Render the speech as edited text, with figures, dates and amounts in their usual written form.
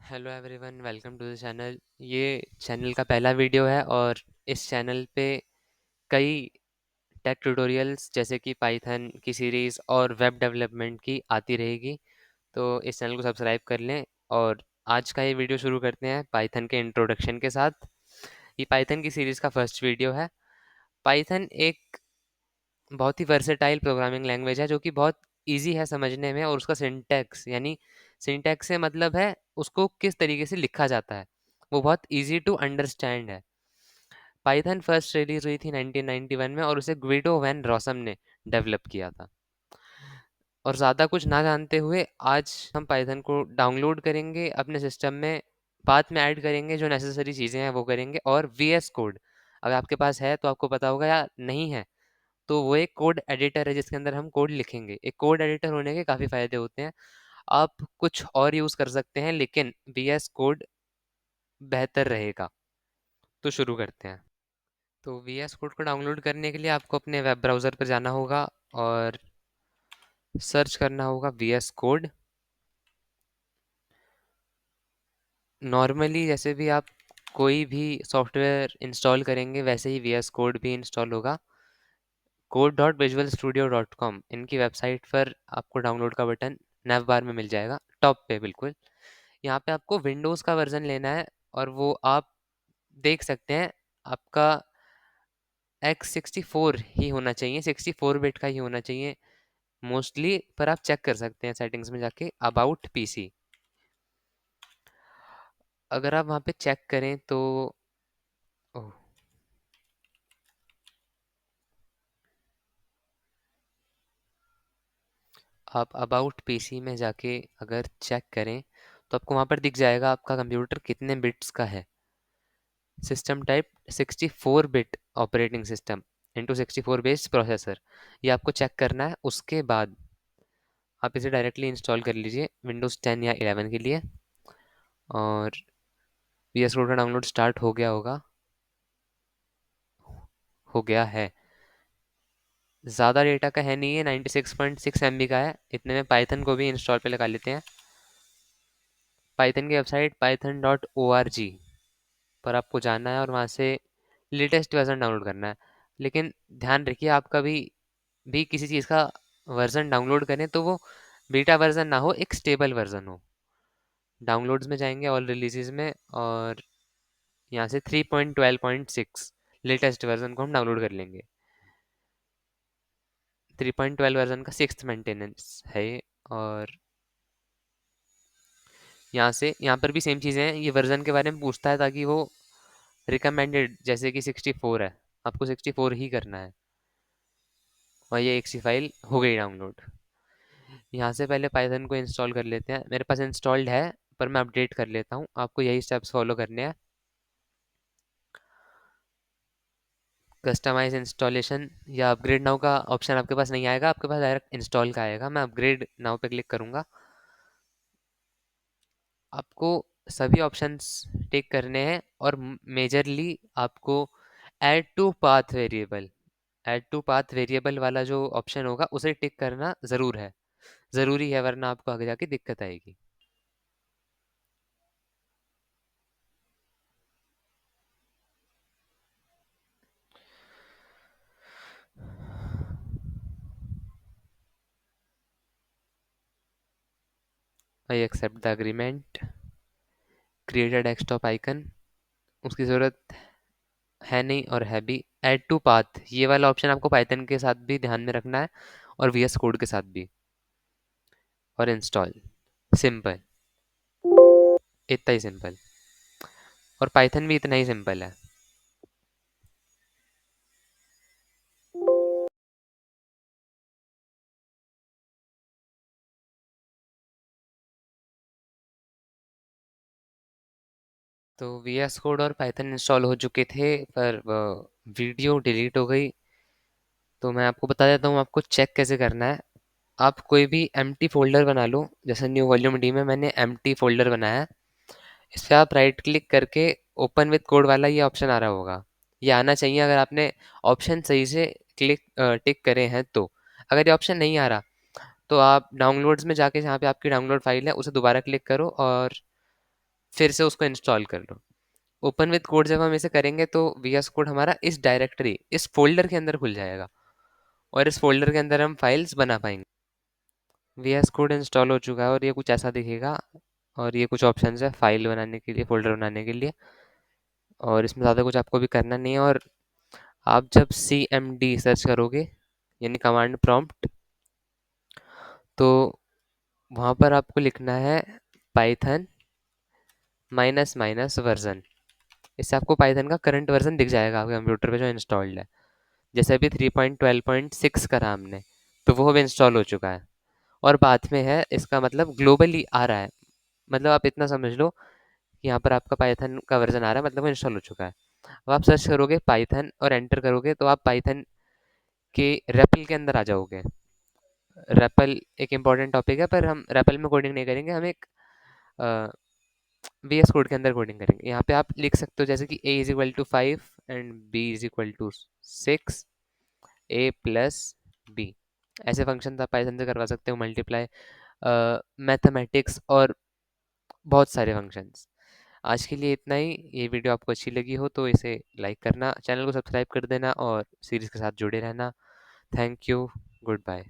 Hello everyone, welcome to the channel. ये channel का पहला वीडियो है और इस चैनल पे कई टेक ट्यूटोरियल्स जैसे कि पाइथन की सीरीज़ और वेब डेवलपमेंट की आती रहेगी। तो इस चैनल को सब्सक्राइब कर लें। और आज का ये वीडियो शुरू करते हैं पाइथन के इंट्रोडक्शन के साथ। ये पाइथन की सीरीज़ का फर्स्ट वीडियो है। पाइथन एक बहुत ही वर्सेटाइल प्रोग्रामिंग लैंग्वेज है जो कि बहुत इजी है समझने में, और उसका सिंटैक्स यानी सिंटैक्स से मतलब है उसको किस तरीके से लिखा जाता है, वो बहुत इजी टू अंडरस्टैंड है। पाइथन फर्स्ट रिलीज हुई थी 1991 में और उसे ग्विडो वैन रॉसम ने डेवलप किया था। और ज़्यादा कुछ ना जानते हुए आज हम पाइथन को डाउनलोड करेंगे, अपने सिस्टम में बाद में ऐड करेंगे, जो नेसेसरी चीज़ें हैं वो करेंगे। और वी एस कोड अगर आपके पास है तो आपको पता होगा, या नहीं है तो वो एक कोड एडिटर है जिसके अंदर हम कोड लिखेंगे। एक कोड एडिटर होने के काफ़ी फ़ायदे होते हैं। आप कुछ और यूज़ कर सकते हैं लेकिन वी एस कोड बेहतर रहेगा। तो शुरू करते हैं। तो वी एस कोड को डाउनलोड करने के लिए आपको अपने वेब ब्राउज़र पर जाना होगा और सर्च करना होगा वी एस कोड। नॉर्मली जैसे भी आप कोई भी सॉफ्टवेयर इंस्टॉल करेंगे वैसे ही वी एस कोड भी इंस्टॉल होगा। code.visualstudio.com इनकी वेबसाइट पर आपको डाउनलोड का बटन नैव बार में मिल जाएगा, टॉप पे बिल्कुल। यहाँ पे आपको विंडोज़ का वर्जन लेना है और वो आप देख सकते हैं, आपका x64 ही होना चाहिए, 64 बिट का ही होना चाहिए मोस्टली। पर आप चेक कर सकते हैं सेटिंग्स में जाके अबाउट पीसी। अगर आप वहाँ पे चेक करें तो ओह, आप अबाउट पीसी में जाके अगर चेक करें तो आपको वहाँ पर दिख जाएगा आपका कंप्यूटर कितने बिट्स का है। System type 64 bit operating system into 64 based processor, ये आपको चेक करना है। उसके बाद आप इसे डायरेक्टली इंस्टॉल कर लीजिए विंडोज़ 10 या 11 के लिए। और वी एस कोड का डाउनलोड स्टार्ट हो गया होगा, हो गया है। ज़्यादा डेटा का है नहीं है, 96.6 MB का है। इतने में पाइथन को भी इंस्टॉल पे लगा लेते हैं। पाइथन की वेबसाइट python.org पर आपको जाना है और वहाँ से लेटेस्ट वर्जन डाउनलोड करना है। लेकिन ध्यान रखिए, आप कभी भी किसी चीज़ का वर्जन डाउनलोड करें तो वो बीटा वर्जन ना हो, एक स्टेबल वर्जन हो। डाउनलोड्स में जाएंगे ऑल रिलीजेस में, और यहाँ से 3.12.6 लेटेस्ट वर्जन को हम डाउनलोड कर लेंगे। 3.12 वर्जन का सिक्स्थ मेंटेनेंस है ये। और यहाँ से यहाँ पर भी सेम चीज़ें हैं, ये वर्जन के बारे में पूछता है ताकि वो रिकमेंडेड, जैसे कि 64 है, आपको 64 ही करना है। और ये एक सी फाइल हो गई डाउनलोड। यहाँ से पहले पाइथन को इंस्टॉल कर लेते हैं। मेरे पास इंस्टॉल्ड है पर मैं अपडेट कर लेता हूँ, आपको यही स्टेप्स फॉलो करने हैं। कस्टमाइज इंस्टॉलेशन या अपग्रेड नाउ का ऑप्शन आपके पास नहीं आएगा, आपके पास डायरेक्ट इंस्टॉल का आएगा। मैं अपग्रेड नाउ पे क्लिक करूँगा। आपको सभी ऑप्शंस टिक करने हैं और मेजरली आपको ऐड टू पाथ वेरिएबल वाला जो ऑप्शन होगा उसे टिक करना ज़रूर है, ज़रूरी है, वरना आपको आगे जाके दिक्कत आएगी। I accept the agreement, create a desktop icon, उसकी ज़रूरत है नहीं और है भी। ऐड टू पाथ ये वाला ऑप्शन आपको पाइथन के साथ भी ध्यान में रखना है और वी एस कोड के साथ भी। और इंस्टॉल, सिंपल, इतना ही सिंपल। और पाइथन भी इतना ही सिंपल है। तो वी एस कोड और पाइथन इंस्टॉल हो चुके थे पर वीडियो डिलीट हो गई। तो मैं आपको बता देता हूँ आपको चेक कैसे करना है। आप कोई भी एम्प्टी फोल्डर बना लो, जैसे न्यू वॉल्यूम डी में मैंने एम्प्टी फोल्डर बनाया है। इस पर आप राइट क्लिक करके ओपन विद कोड वाला ये ऑप्शन आ रहा होगा, ये आना चाहिए अगर आपने ऑप्शन सही से क्लिक टिक करे हैं तो। अगर ये ऑप्शन नहीं आ रहा तो आप डाउनलोड्स में जाके जहाँ पे आपकी डाउनलोड फाइल है उसे दोबारा क्लिक करो और फिर से उसको इंस्टॉल कर लो। ओपन विद कोड जब हम इसे करेंगे तो VS कोड हमारा इस डायरेक्टरी, इस फोल्डर के अंदर खुल जाएगा और इस फोल्डर के अंदर हम फाइल्स बना पाएंगे। VS कोड इंस्टॉल हो चुका है और ये कुछ ऐसा दिखेगा, और ये कुछ ऑप्शंस है फाइल बनाने के लिए, फोल्डर बनाने के लिए, और इसमें ज़्यादा कुछ आपको भी करना नहीं है। और आप जब CMD सर्च करोगे, यानी कमांड प्रॉम्प्ट, तो वहाँ पर आपको लिखना है पाइथन माइनस माइनस वर्जन। इससे आपको पाइथन का करंट वर्जन दिख जाएगा आपके कंप्यूटर पे जो इंस्टॉल्ड है। जैसे अभी 3.12.6 करा हमने, तो वो अब इंस्टॉल हो चुका है और बाद में है, इसका मतलब ग्लोबली आ रहा है। मतलब आप इतना समझ लो कि यहाँ पर आपका पाइथन का वर्जन आ रहा है, मतलब वो इंस्टॉल हो चुका है। अब आप सर्च करोगे पाइथन और एंटर करोगे तो आप पाइथन के रेपल के अंदर आ जाओगे। रेपल एक इम्पॉर्टेंट टॉपिक है, पर हम रेपल में कोडिंग नहीं करेंगे, हम एक VS कोड के अंदर कोडिंग करेंगे। यहाँ पे आप लिख सकते हो जैसे कि A = 5 एंड B = 6, A+B। ऐसे फंक्शन आप पाइथन से करवा सकते हो, मल्टीप्लाई, मैथमेटिक्स और बहुत सारे फंक्शंस। आज के लिए इतना ही। ये वीडियो आपको अच्छी लगी हो तो इसे लाइक करना, चैनल को सब्सक्राइब कर देना और सीरीज़ के साथ जुड़े रहना। Thank you, good bye.